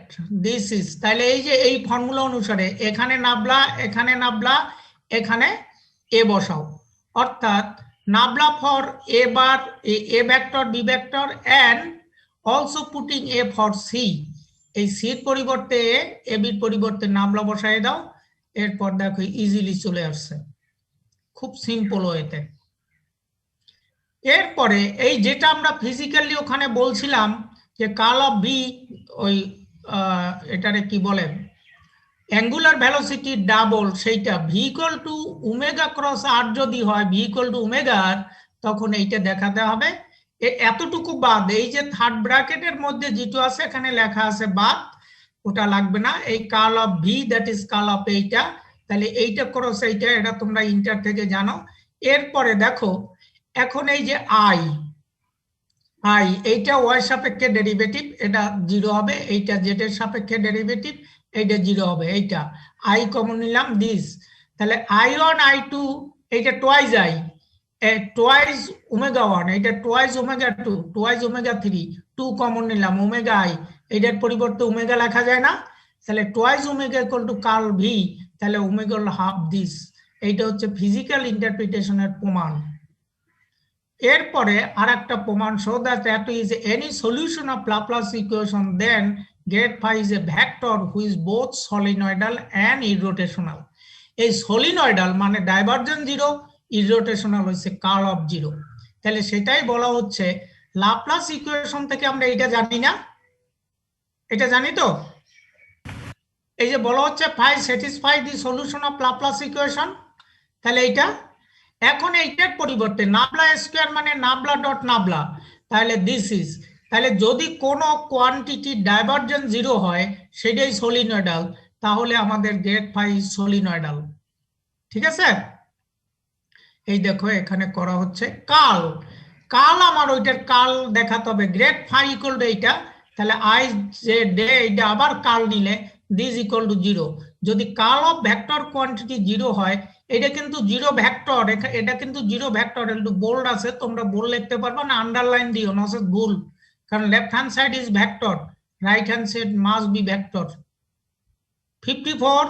দিস ইজ, তাহলে এই যে এই ফর্মুলা অনুসারে এখানে নাবলা, এখানে নাবলা, এখানে এ বসাও, অর্থাৎ nabla for A bar A vector B vector and also putting A for C, এই সির পরিবর্তে এ বির পরিবর্তে নাবলা বসাই দাও। এরপর দেখো ইজিলি চলে আসছে, খুব সিম্পল ওয়েতে। এরপরে এই যেটা আমরা ফিজিক্যালি ওখানে বলছিলাম যে কার্ল অফ বি, ওই এটারে কি বলে, অ্যাঙ্গুলার ভেলোসিটি ডাবল, সেইটা V equal to omega cross r যদি হয়, ভি ইকুয়াল টু ওমেগার, তখন এইটা দেখাতে হবে। এতটুকু বাদ, এই যে থার্ড ব্র্যাকেটের মধ্যে যেটা আছে এখানে লেখা আছে বাদ, ওটা লাগবে না। এই curl of V that is curl of এইটা, তাহলে এইটা ক্রস এইটা, এটা তোমরা ইন্টার থেকে জানো। এরপরে দেখো এখন এই যে আই, এইটা ওয়াই সাপেক্ষে ডেরিভেটিভ, এটা 0 হবে, এইটা জেড এর সাপেক্ষে ডেরিভেটিভ, এইটা 0 হবে, এইটা আই কমন নিলাম দিস, তাহলে i1 i2, এইটা টোয়াইজ আই, টোয়াইজ ওমেগা 1, এইটা twice omega 2, twice omega 3, 2 common নিলাম, ওমেগা আই, এইটার পরিবর্তে ওমেগা লেখা যায় না, তাহলে twice omega equal to curl V, তাহলে ওমেগা হাফ দিস। এইটা হচ্ছে ফিজিক্যাল ইন্টারপ্রিটেশনের প্রমাণ। এরপরে আরেকটা প্রমাণ, so that is any solution of Laplace equation then grad phi is a vector which both solenoidal and irrotational. এই সলিনয়েডাল মানে ডাইভারজেন্স 0, ইরোটেশনাল হচ্ছে কার্ল অফ 0। তাহলে সেটাই বলা হচ্ছে লাপ্লাস ইকুয়েশন থেকে আমরা এটা জানি না, এটা জানি তো, এই যে বলা হচ্ছে phi satisfy the solution of Laplace equation, তাহলে এইটা এখন এইটার পরিবর্তে নাবলা স্কয়ার মানে নাবলা ডট নাবলা, তাহলে দিস ইজ, তাহলে যদি কোনো কোয়ান্টিটি ডাইভারজেন্স 0 হয় সেটাই সলিনয়েডাল, তাহলে আমাদের গ্রেড ফাই সলিনয়েডাল। ঠিক আছে, এই দেখো এখানে করা হচ্ছে কার্ল, আমার ওইটার কার্ল দেখাতে হবে, গ্রেড ফাই ইকুয়াল টু এইটা, তাহলে আই যে ডে এইটা আবার কার্ল নিলে দিস ইকুয়াল টু 0। যদি কার্ল অফ ভেক্টর কোয়ান্টিটি 0 হয়, এটা কিন্তু 0 ভেক্টর, এটা কিন্তু 0 ভেক্টর, একটু বোল্ড আছে, তোমরা বোল্ড লিখতে পারবে না, আন্ডারলাইন দিও না, ভুল, কারণ left hand side is vector, right hand side must be vector. 54,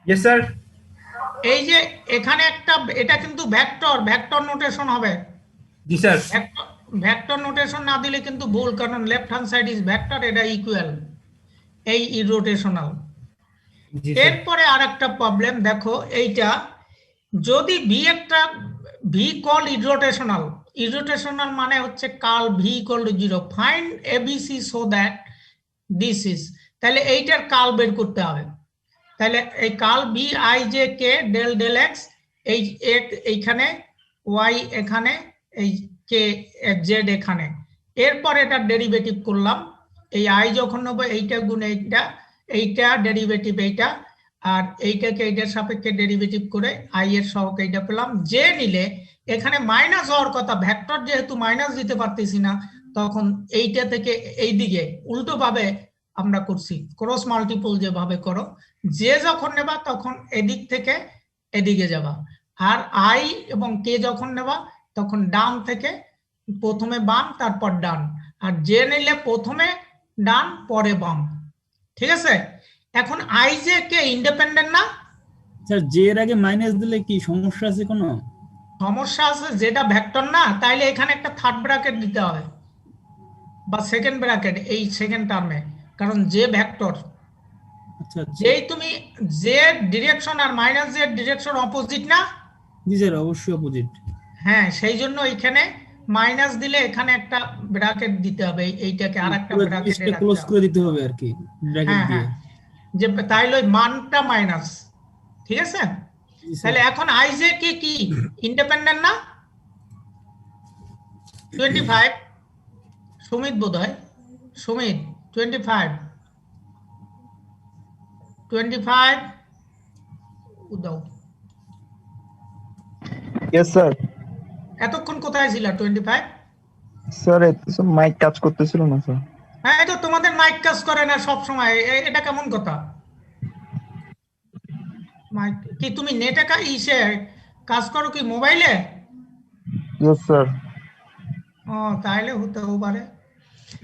yes sir. এই যে এখানে একটা, এটা কিন্তু ভেক্টর নোটেশন হবে। जी सर। ভেক্টর নোটেশন না দিলে কিন্তু ভুল, কারণ left hand side is vector, এটা ইকুয়াল, এই ইরোটেশনাল। এরপরে আরেকটা প্রবলেম দেখো, এইটা যদি ভি একটা ভি কল ইরোটেশনাল মানে হচ্ছে curl V equal to 0, find ABC so that this is, তাহলে এইটার কার্ল বের করতে হবে। তাহলে এই curl B I J K del del X, এই এইখানে ওয়াই এখানে, এই কে জেড এখানে, এরপর এটা ডেরিভেটিভ করলাম, এই আই যখন নেব এইটা গুণ এইটা ডেরিভেটিভ এইটা, আর এইটাকে এইটার সাপেক্ষে ডেরিভেটিভ করে আই এর সহগ এইটা পেলাম। যে নিলে এখানে মাইনাস হওয়ার কথা, ভেক্টর যেহেতু মাইনাস দিতে পারতেছি না, তখন এইটা থেকে এই দিকে উল্টো ভাবে আমরা করছি, ক্রস মাল্টিপল যেভাবে করো, যে যখন নেবা তখন এদিক থেকে এদিকে যাবা, আর আই এবং কে যখন নেবা তখন ডান থেকে প্রথমে বাম তারপর ডান, আর জে নিলে প্রথমে ডান পরে বাম। ঠিক আছে, এখন আই জে কে ইন্ডিপেন্ডেন্ট না? স্যার জে এর আগে মাইনাস দিলে কি সমস্যা আছে কোনো? সমস্যা আছে, যেটা ভেক্টর না, তাইলে এখানে একটা থার্ড ব্র্যাকেট দিতে হবে বা সেকেন্ড ব্র্যাকেট এই সেকেন্ড টার্মে, কারণ জে ভেক্টর। আচ্ছা যেই তুমি জে ডিরেকশন আর মাইনাস জে ডিরেকশন অপোজিট না? জি স্যার অবশ্যই অপোজিট। হ্যাঁ, সেই জন্য এখানে মাইনাস দিলে এখানে একটা ব্র্যাকেট দিতে হবে, এইটাকে আরেকটা ব্র্যাকেট ক্লোজ করে দিতে হবে আর কি ব্র্যাকেট হ্যাঁ দিয়ে। হ্যাঁ, যে তাইলে ওই মানটা মাইনাস। ঠিক আছে, তাহলে এখন আই জে কি ইন্ডিপেন্ডেন্ট না? 25 সুমিত বোধহয়, সুমিত 25 দাও। Yes sir. এতক্ষণ কোথায় ছিল 25? স্যার মাইক কাজ করতেছিল না স্যার। হ্যাঁ, এই তো তোমাদের মাইক কাজ করে না সব সময়, এটা কেমন কথা? মাইক কি তুমি নেটে ইসে কাজ করো কি মোবাইলে? Yes sir. ও তাহলে হতেও পারে।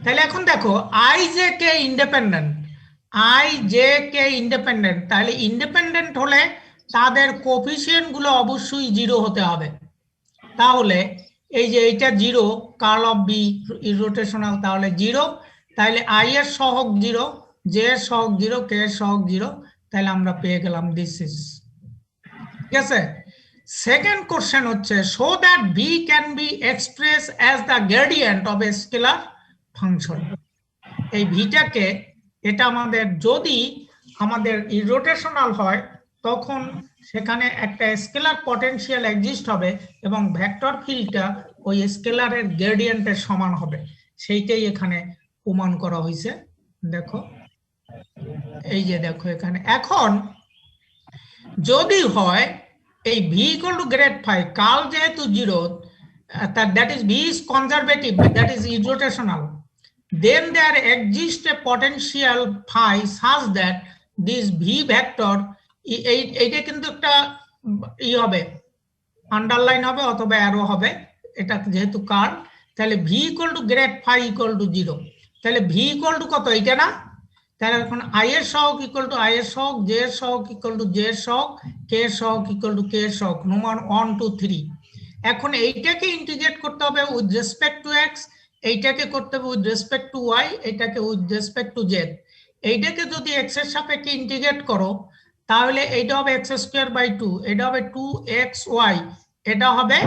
তাহলে এখন দেখো I J K independent, I J K independent, তাহলে ইন্ডিপেন্ডেন্ট হলে তাদের কোফিসিয়েন্ট গুলো অবশ্যই 0 হতে হবে। তাহলে এই যে এইটা 0, কার্ল অফ বি রোটেশনাল, তাহলে 0, তাহলে আই এর সহগ 0, জে এর সহগ 0, কে এর সহগ 0, তাহলে আমরা পেয়ে গেলাম দিস ইজ। ঠিক আছে, সেকেন্ড কোশ্চেন হচ্ছে show that V can be express as the gradient of A scalar function. এই ভিটাকে, এটা আমাদের যদি আমাদের ইরোটেশনাল হয় তখন সেখানে একটা স্কেলার পটেনশিয়াল এক্সিস্ট হবে এবং ভেক্টর ফিল্ডটা ওই স্কেলারের গ্রেডিয়েন্টের সমান হবে, সেইটাই এখানে প্রমাণ করা হয়েছে। দেখো এই যে দেখো এখানে, এখন যদি হয় এই V equal to grad phi, curl যেহেতু 0, that is v is conservative, that is irrotational, then there exists a potential phi such that this v vector এইটা কিন্তু একটা ই হবে, আন্ডারলাইন হবে অথবা অ্যারো হবে, এটা যেহেতু কার্ল, তাহলে v equal to grad phi equal to 0, তাহলে v ইকুয়াল টু কত এটা না? তাহলে এখন আই এর সহগ ইকুয়াল টু আই এর সহগ, জে এর সহগ ইকুয়াল টু জে এর সহগ, কে এর সহগ ইকুয়াল টু কে এর সহগ, নমান 1 2 3। এখন এইটাকে ইন্টিগ্রেট করতে হবে উইথ রেসপেক্ট টু এক্স, এইটাকে করতে হবে উইথ রেসপেক্ট টু ওয়াই, এটাকে উইথ রেসপেক্ট টু জেড। এইটাকে যদি এক্স এর সাপেক্ষে ইন্টিগ্রেট করো তাহলে এইটা হবে এক্স স্কোয়ার বাই 2, এটা হবে 2xy, এটা হবে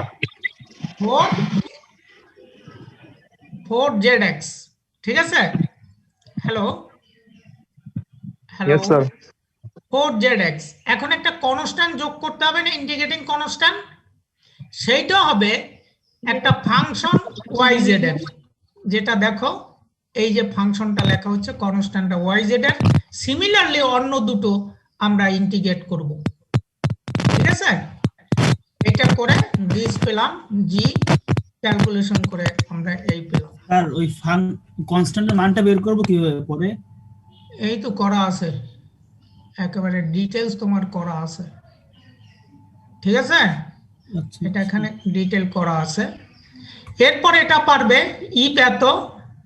4zx। ঠিক আছে, হ্যালো হ্যালো, 4zx। এখন একটা কনস্ট্যান্ট যোগ করতে হবে না, ইন্টিগ্রেটিং কনস্ট্যান্ট, সেইটা হবে একটা ফাংশন yz এর, যেটা দেখো এই যে ফাংশনটা লেখা হচ্ছে কনস্ট্যান্টটা yz এর। সিমিলারলি অন্য দুটো আমরা ইন্টিগ্রেট করব। ঠিক আছে, এটা করে দিস পেলাম, জি ক্যালকুলেশন করে আমরা এই পেলাম। স্যার ওই কনস্ট্যান্টের মানটা বের করব কিভাবে পরে? এই তো করা আছে, একেবারে ডিটেইলস তোমার করা আছে। ঠিক আছে, এটা এখানে ডিটেইল করা আছে। এরপর এটা পারবে ইফ এত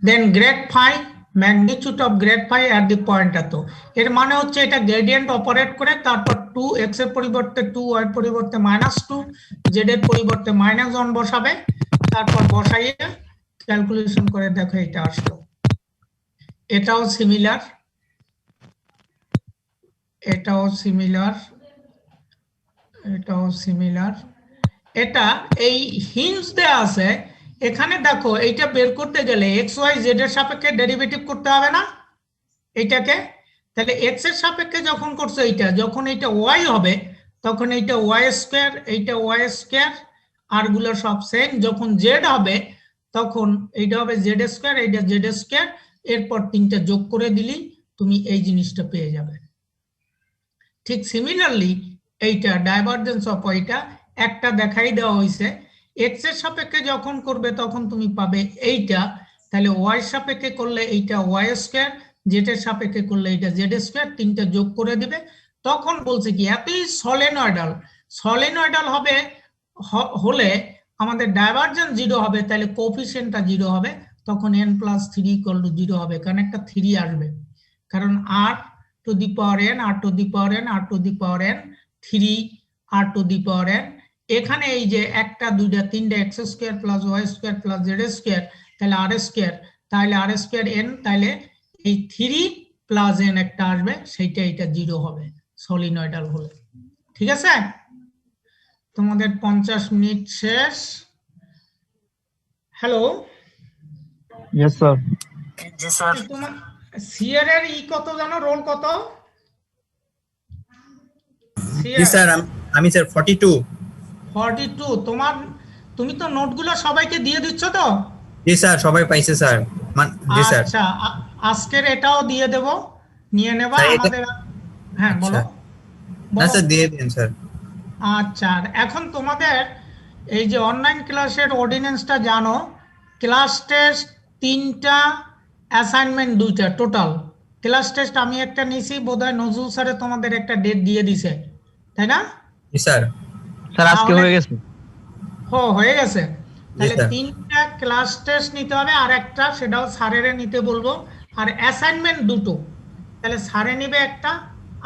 then grad phi magnitude of grad phi at the point এত, এর মানে হচ্ছে এটা গ্রেডিয়েন্ট অপারেট করে, তারপর 2x এর পরিবর্তে 2y এর পরিবর্তে -2, z এর পরিবর্তে -1 বসাবে, তারপর বসাইয়ে ক্যালকুলেশন করে দেখো এটা আসলো। এটাও সিমিলার, এটাও সিমিলার, এটাও সিমিলার। এটা এই হিঞ্জ দেয়া আছে এখানে, দেখো এইটা বের করতে গেলে এক্স ওয়াই জেড এর সাপেক্ষে ডেরিভেটিভ করতে হবে না এইটাকে? তাহলে এক্স এর সাপেক্ষে যখন করছো এইটা, যখন এইটা ওয়াই হবে তখন এইটা ওয়াই স্কোয়ার, এইটা ওয়াই স্কোয়ার, আর গুলো সব সেম। যখন জেড হবে তখন এইটা হবে জেড স্কোয়ার, এইটা জেড স্কোয়ার, এরপর তিনটা যোগ করে দিলেই তুমি এই জিনিসটা পেয়ে যাবে। ঠিক সিমিলারলি এইটা ডাইভারজেন্স অফ ওয়াইটা একটা দেখাই দেওয়া হয়েছে, এক্স এর সাপেক্ষে যখন করবে তখন তুমি পাবে এইটা, তাহলে ওয়াই এর সাপেক্ষে করলে এইটা ওয়াই স্কোয়ার, জেড এর সাপেক্ষে করলে এইটা জেড স্কোয়ার, তিনটা যোগ করে দিবে। তখন বলছে কি এতই সলিনয়েডাল সলিনয়েডাল হবে হলে আমাদের ডাইভারজেন্স 0 হবে, তাহলে কোএফিসিয়েন্টটা 0 হবে, তখন n+3 = 0 হবে, কারণ একটা 3 আসবে, কারণ r to the power n, r to the power n, r to the power n, 3 r to the power n, এখানে এই যে একটা দুইটা তিনটা x² + y² + z², তাহলে r², তাহলে r² n, তাহলে এই 3 + n একটা আসবে, সেইটা এটা 0 হবে সলিনয়েডাল হলে। ঠিক আছে, তোমাদের 50 মিনিট শেষ। Hello, yes sir. তোমার সিআর এর কত জানো, রোল কত? জি স্যার, আমি স্যার 42। তুমি তো নোটগুলো সবাইকে দিয়ে দিচ্ছ তো? জি স্যার, সবাই পাইছে স্যার। জি স্যার। আচ্ছা, আজকের এটাও দিয়ে দেব, নিয়ে নেবা আমাদের। হ্যাঁ বলো। না স্যার, দিয়ে দিন স্যার। আচ্ছা, এখন তোমাদের এই যে অনলাইন ক্লাসের অর্ডিন্যান্সটা জানো, ক্লাস টেস্ট 3টা, অ্যাসাইনমেন্ট 2টা, টোটাল ক্লাস টেস্ট আমি একটা নিছি, বোধহয় নজরুল স্যারে তোমাদের একটা ডেট দিয়ে দিছে, তাই না? জি স্যার। স্যার আজকে হয়ে গেছে। হয়ে গেছে, তাহলে 3টা ক্লাস টেস্ট নিতে হবে, আর একটা সেটাও স্যারেরে নিতে বলবো, আর অ্যাসাইনমেন্ট 2টো, তাহলে স্যারে নেবে একটা,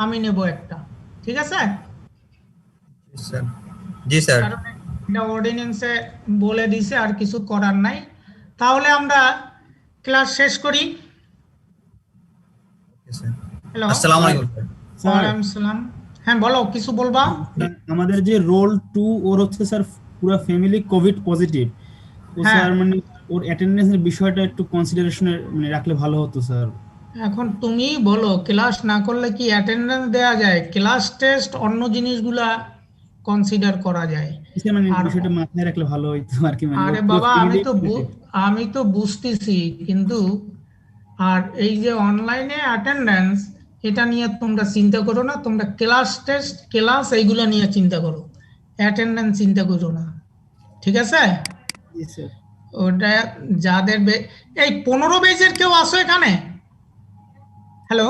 আমি নেব একটা, ঠিক আছে? জি স্যার। কারণ এটা অর্ডিন্যান্সে বলে দিছে, আর কিছু করার নাই। তাহলে আমরা ক্লাস শেষ করি। হ্যালো, আসসালামু আলাইকুম স্যার। ওয়ালাইকুম আসসালাম। হ্যাঁ বলো, কিছু বলবা? আমাদের যে রোল 2 ওর হচ্ছে স্যার পুরো ফ্যামিলি কোভিড পজিটিভ, তো স্যার মানে ওর অ্যাটেন্ডেন্সের বিষয়টা একটু কনসিডারেশনে মানে রাখলে ভালো হতো স্যার। এখন তুমি বলো, ক্লাস না করলে কি অ্যাটেন্ডেন্স দেওয়া যায়? ক্লাস টেস্ট অন্য জিনিসগুলা কনসিডার করা যায়। মানে বিষয়টা মাথায় রাখলে ভালো হইতো আর কি। মানে আরে বাবা, আমি তো বুঝতেছি, কিন্তু আর এই যে অনলাইনে অ্যাটেন্ডেন্স, এটা নিয়ে তোমরা চিন্তা করো না, তোমরা ক্লাস টেস্ট, ক্লাস এইগুলা নিয়ে চিন্তা করো, অ্যাটেন্ডেন্স চিন্তা করো না, ঠিক আছে? ওটা যাদের এই 15 বেজের কেউ আসো এখানে? হ্যালো,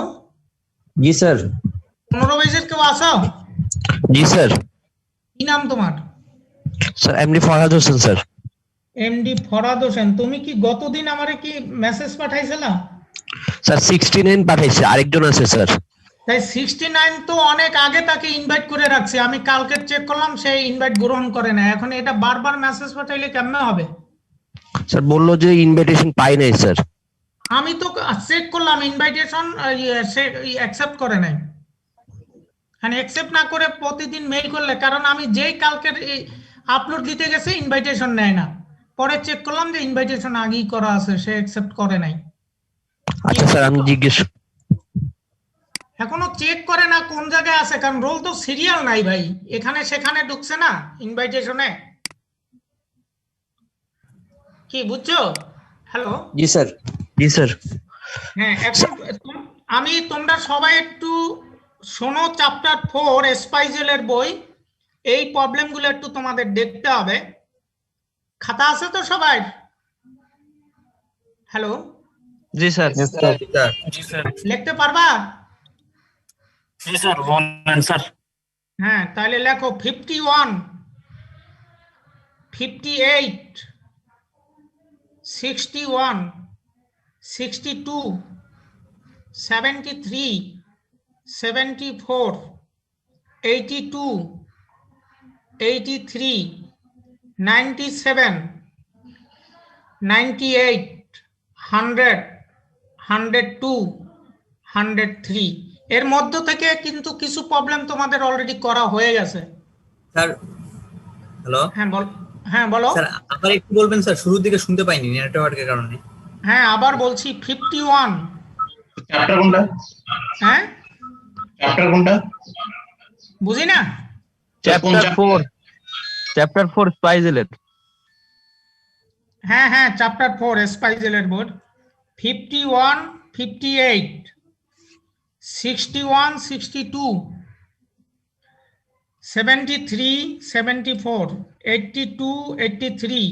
জি স্যার। 15 বেজের কেউ আসো? জি স্যার। কি নাম তোমার? Sir MD Farhad Hossain sir. MD Farhad Hossain, তুমি কি গতদিন আমারে কি মেসেজ পাঠাইছিলা? স্যার 69 পাঠাইছে, আরেকজন আছে স্যার। তাই 69 তো অনেক আগে তাকে ইনভাইট করে রাখছে, আমি কালকে চেক করলাম সে ইনভাইট গ্রহণ করে না, এখন এটা বারবার মেসেজ পাঠাইলে কেমনে হবে? স্যার বললো যে ইনভিটেশন পাই নাই স্যার। আমি তো চেক করলাম, ইনভাইটেশন সে অ্যাকসেপ্ট করে নাই, মানে অ্যাকসেপ্ট না করে প্রতিদিন মেইল করলে, কারণ আমি যেই কালকের আপলোড দিতে গেছে ইনভাইটেশন নেয় না, পরে চেক করলাম যে ইনভাইটেশন আগেই করা আছে, সে অ্যাকসেপ্ট করে নাই। আচ্ছা স্যার, আমি জিজ্ঞেস এখনো চেক করে না কোন জায়গায় আছে, কারণ রোল তো সিরিয়াল নাই ভাই, এখানে সেখানে ঢুকছে না ইনভাইটেশনে, কি বুঝছো? হ্যালো। জি স্যার। জি স্যার। হ্যাঁ, এখন তোমরা সবাই একটু শোনো, চ্যাপ্টার 4 স্পাইজেলের বই, এই প্রবলেমগুলো একটু তোমাদের দেখতে হবে। খাতা আছে তো সবাই? হ্যালো। জি স্যার। জি স্যার। লিখতে পারবা? জি স্যার, বলেন স্যার। হ্যাঁ, তাহলে লেখো 51, 58, 61, 62, 73, 74, 82, 83, 97, 98, 100, 102, 103। এর মধ্য থেকে কিন্তু কিছু প্রবলেম তোমাদের অলরেডি করা হয়ে গেছে স্যার। হ্যালো। হ্যাঁ বলো স্যার, আবার একটু বলবেন স্যার, শুরুর দিকে শুনতে পাইনি নেটওয়ার্কের কারণে। হ্যাঁ, আবার বলছি 51। চ্যাপ্টার কোনটা? হ্যাঁ, চ্যাপ্টার কোনটা? বুঝি না। চ্যাপ্টার 4 স্পাইজেলের। হ্যাঁ, চ্যাপ্টার 4 স্পাইজেলের বোর্ড। 51, 58, 61, 62, 73, 74, 82, 83,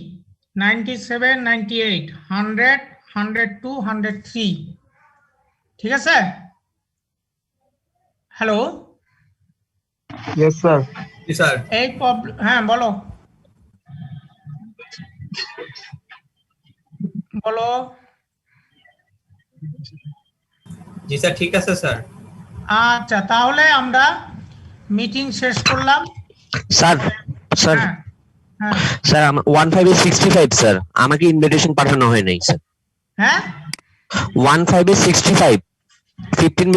97, 98, 100, 102, 103। ঠিক আছে? হ্যালো। Yes sir. জি স্যার। এই প্রবলেম, হ্যাঁ বলো বলো। জি স্যার ঠিক আছে স্যার। আচ্ছা তাহলে আমরা মিটিং শেষ করলাম। স্যার স্যার হ্যাঁ হ্যাঁ স্যার 1565 স্যার, আমাকে ইনভিটেশন পাঠানো হয় নাই স্যার। হ্যাঁ 1565 15